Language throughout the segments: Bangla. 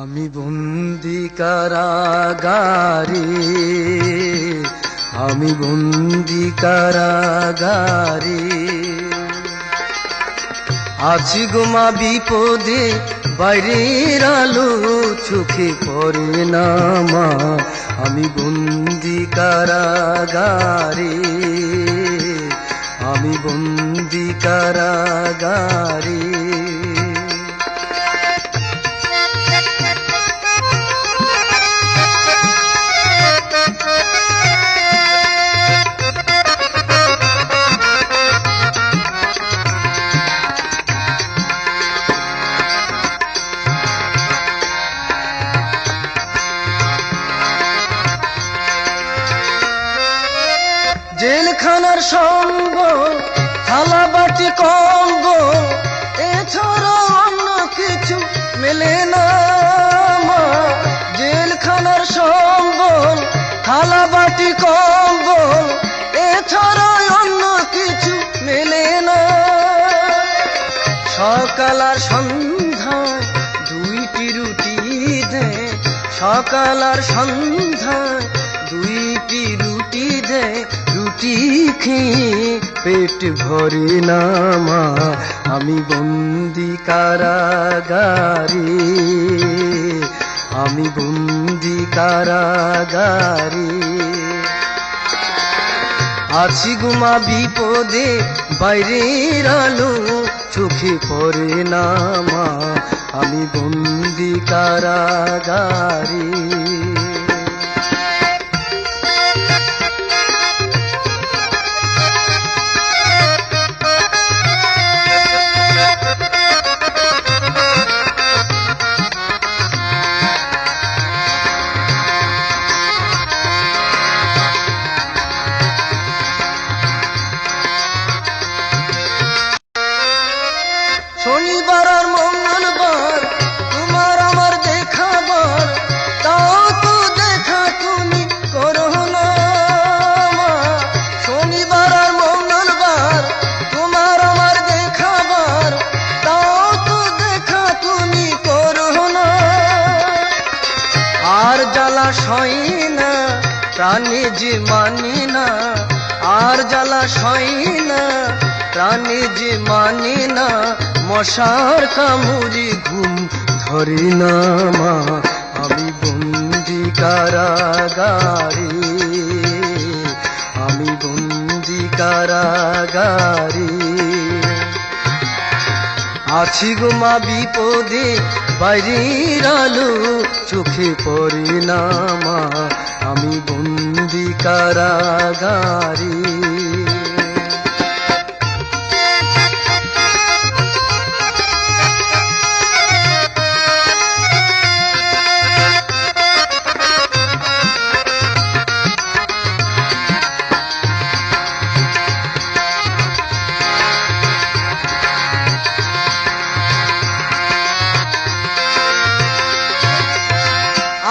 আমি বন্দি কারাগারে, আমি বন্দি কারাগারে, আছি গোমা বিপদে, বাইরের আলো চোখে পড়ে না মা। আমি বন্দি কারাগারে, আমি বন্দি কারাগারে। জেলখানার সঙ্গ, থালা বাটি কঙ্গ, এছাড়া অন্য কিছু মেলে না মা। জেলখানার সঙ্গ, থালা বাটি কঙ্গ, এছাড়া অন্য কিছু মেলে না। সকাল আর সন্ধ্যায় দুইটি রুটি দে, সকাল আর সন্ধ্যায় দুইটি রুটি দে, রুটি খেয়ে পেট ভরে না মা। আমি বন্দি কারাগারে, আমি বন্দি কারাগারে, আছি গোমা বিপদে, বাইরের আলো চোখে পড়ে না মা। আমি বন্দি কারাগারে। শনিবার আর মঙ্গলবার তোমার আমার দেখাবার, তাও তো দেখা তুমি করো না মা। শনিবার আর মঙ্গলবার তোমার আমার দেখাবার, তাও তো দেখা তুমি করো না। আর জ্বালা সয় না প্রাণে যে মানে না, আর জ্বালা সয় না প্রাণে যে মানে না। মশার কামড়ে ঘুম ধরে না মা। আমি বন্দি কারাগারে, আমি বন্দি কারাগারে, আছি গোমা বিপদে, বাইরের আলো চোখে পড়ে না মা। আমি বন্দি কারাগারে।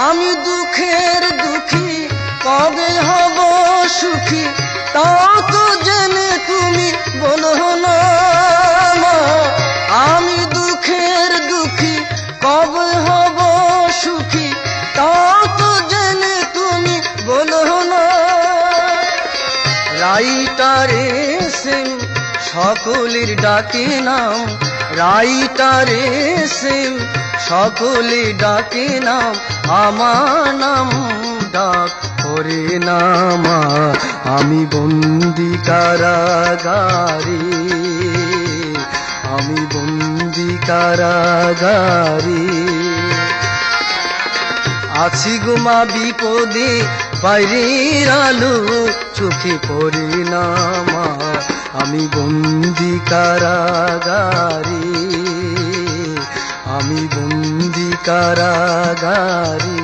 আমি দুঃখের দুঃখী, কবে হব সুখী, তাও তো জেনে তুমি বলো না মা। আমি দুঃখের দুঃখী, কবে হব সুখী, তাও তো জেনে তুমি বলো না। রাইটারে সেম সকলের ডাকে নাম, রাইটারে সেম সকলে ডাকে নাম, আমার নাম ডাক করে না মা। আমি বন্দি কারাগারে, আমি বন্দি কারাগারে, আছি গোমা বিপদে, বাইরের আলো চোখে পড়ে না মা। আমি বন্দি কারাগারে, আমি বন্দি কারাগারে,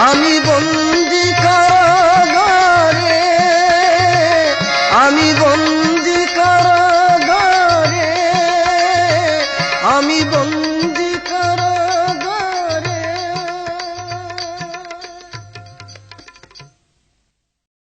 আমি বন্দি কারাগারে, আমি বন্দি কারাগারে, আমি